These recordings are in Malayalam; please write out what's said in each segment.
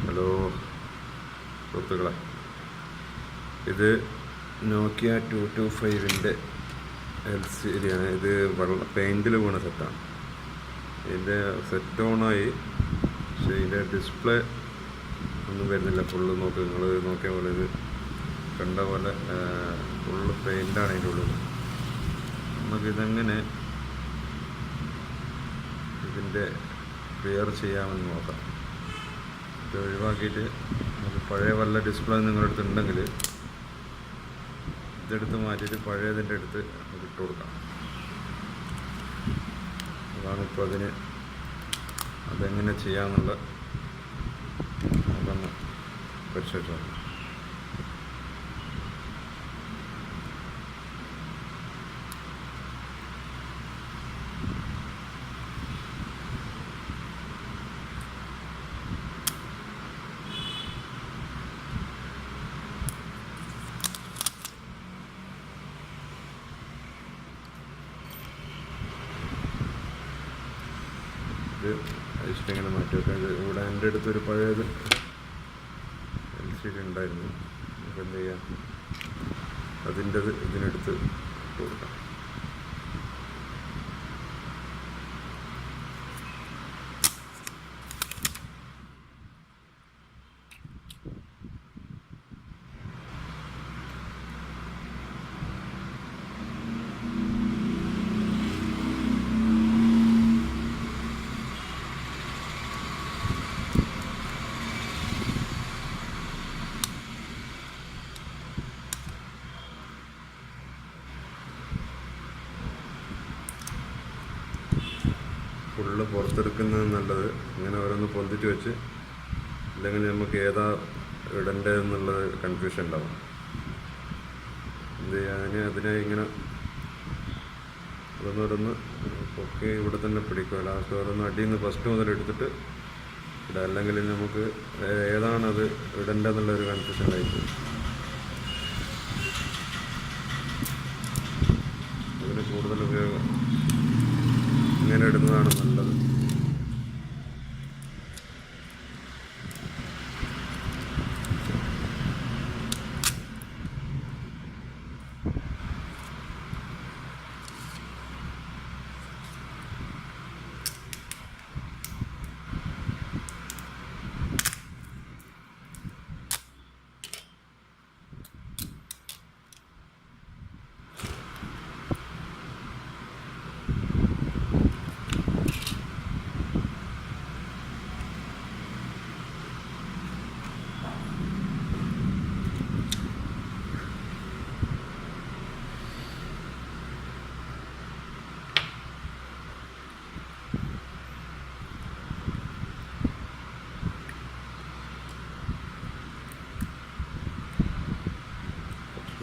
ഹലോ സുഹൃത്തുക്കളെ, ഇത് നോക്കിയ 225-ൻ്റെ LCD ആണ്. ഇത് പെയിൻറ്റിൽ വീണ സെറ്റാണ്. ഇതിൻ്റെ സെറ്റ് ഓണായി, പക്ഷേ ഇതിൻ്റെ ഡിസ്പ്ലേ ഒന്നും വരുന്നില്ല. ഫുള്ള് നിങ്ങൾ നോക്കിയ പോലെ ഇത് കണ്ട പോലെ ഫുള്ള് പെയിൻ്റാണ് അതിൻ്റെ ഉള്ളിൽ. നമുക്കിതെങ്ങനെ ഇതിൻ്റെ ക്ലിയർ ചെയ്യാമെന്ന് നോക്കാം. ഇത് ഒഴിവാക്കിയിട്ട് നമുക്ക് പഴയ വല്ല ഡിസ്പ്ലേ നിങ്ങളുടെ അടുത്ത് ഉണ്ടെങ്കിൽ ഇതെടുത്ത് മാറ്റിയിട്ട് പഴയതിൻ്റെ അടുത്ത് നമുക്ക് ഇട്ട് കൊടുക്കാം. അതാണിപ്പോൾ അതെങ്ങനെ ചെയ്യാമെന്നുള്ള അതൊന്ന് പരിശോധിച്ചാൽ. ഇത് ഇങ്ങനെ മാറ്റി വെക്കാം. ഇവിടെ എൻ്റെ അടുത്തൊരു പഴയത് LCD ഉണ്ടായിരുന്നു. നമുക്ക് എന്ത് ചെയ്യാം, അതിൻ്റെത് ഇതിനെടുത്ത് ഇട്ട് കൊടുക്കാം. ഫുള്ള് പുറത്തെടുക്കുന്നത് നല്ലത്. ഇങ്ങനെ ഓരോന്ന് പൊന്തിച്ച് വെച്ച്, അല്ലെങ്കിൽ നമുക്ക് ഏതാ ഇടേണ്ടതെന്നുള്ളത് കൺഫ്യൂഷൻ ഉണ്ടാവും. എന്ത് ചെയ്യാൻ അതിനെ ഇങ്ങനെ ഓരോന്നോരോന്ന് പൊക്കി ഇവിടെ തന്നെ പിടിക്കുക. ലാസ്റ്റ് ഓരോന്ന് അടിയിൽ നിന്ന് ഫസ്റ്റ് മുതൽ എടുത്തിട്ട് ഇടാം. അല്ലെങ്കിൽ നമുക്ക് ഏതാണത് ഇടേണ്ടതെന്നുള്ളൊരു കൺഫ്യൂഷൻ ആയിട്ട് അതിന് കൂടുതൽ ഉപയോഗം ഇങ്ങനെ ഇടുന്നതാണ് നല്ലത്.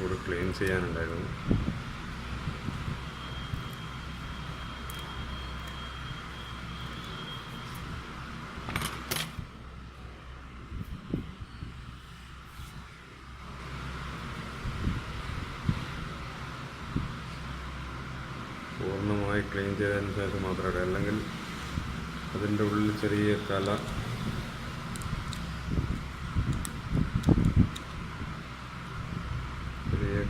ഇവിടെ ക്ലീൻ ചെയ്യാനുണ്ടായിരുന്നു. പൂർണ്ണമായി ക്ലീൻ ചെയ്തതിന് ശേഷം മാത്രമേ ഇടാം. അല്ലെങ്കിൽ അതിൻ്റെ ഉള്ളിൽ ചെറിയ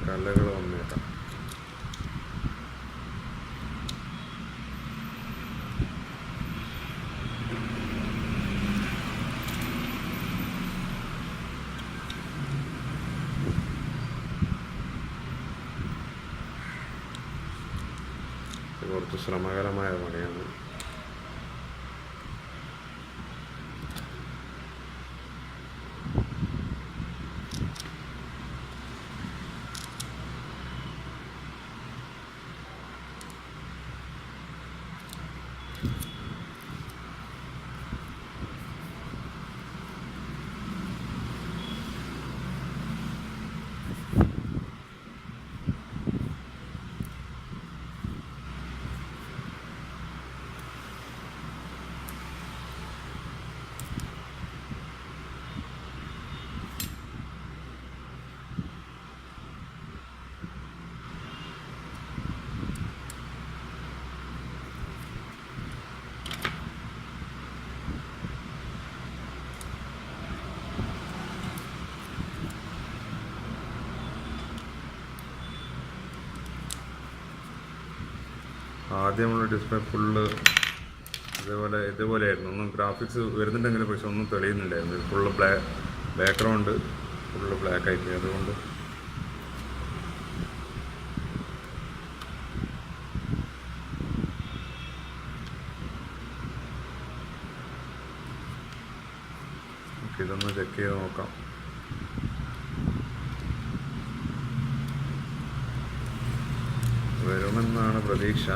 കലകൾ വന്നേക്കാം. കുറച്ച് ശ്രമകരമായ പണിയാണ്. ആദ്യമുള്ള ഡിസ്പ്ലേ ഫുള്ള് ഇതുപോലെയായിരുന്നു. ഒന്നും ഗ്രാഫിക്സ് വരുന്നുണ്ടെങ്കിലും പക്ഷെ ഒന്നും തെളിയുന്നില്ലായിരുന്നു. ഫുള്ള് ബാക്ക്ഗ്രൗണ്ട് ഫുള്ള് ബ്ലാക്ക് ആയിപ്പോയി. അതുകൊണ്ട് ഇതൊന്ന് ചെക്ക് ചെയ്ത് നോക്കാം. വരുമെന്നാണ് പ്രതീക്ഷ.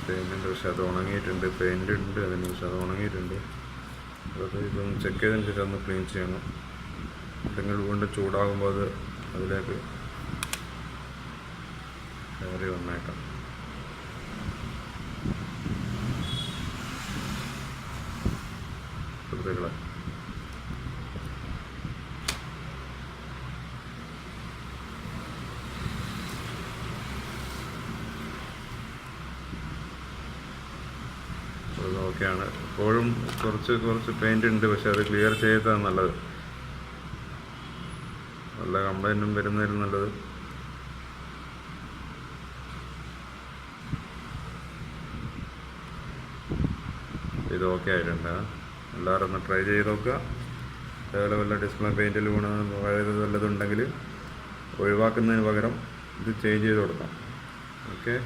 പെയിൻറ്റുണ്ട്, പക്ഷെ അത് ഉണങ്ങിയിട്ടുണ്ട്. പെയിൻ്റ് ഉണ്ട് അതിന്, പക്ഷെ അത് ഉണങ്ങിയിട്ടുണ്ട്. അത് ഇതൊന്ന് ചെക്ക് ചെയ്തതിന് ശേഷം ഒന്ന് ക്ലീൻ ചെയ്യണം. അല്ലെങ്കിൽ വീണ്ടും ചൂടാകുമ്പോൾ അതിലേക്ക് കയറി വന്നേക്കാം. സുഹൃത്തുക്കളെ, ഓക്കെയാണ്. ഇപ്പോഴും കുറച്ച് പെയിൻ്റ് ഉണ്ട്, പക്ഷെ അത് ക്ലിയർ ചെയ്തതാണ് നല്ലത്. നല്ല കംപ്ലൈൻറ്റും വരുന്നതിലും നല്ലത്. ഇത് ഓക്കെ ആയിട്ടുണ്ട്. എല്ലാവരും ഒന്ന് ട്രൈ ചെയ്ത് നോക്കുക. അതേപോലെ വല്ല ഡിസ്പ്ലേ പെയിൻറ്റിൽ പഴയത് വല്ലതുണ്ടെങ്കിൽ ഒഴിവാക്കുന്നതിന് പകരം ഇത് ചേഞ്ച് ചെയ്ത് കൊടുക്കാം. ഓക്കെ.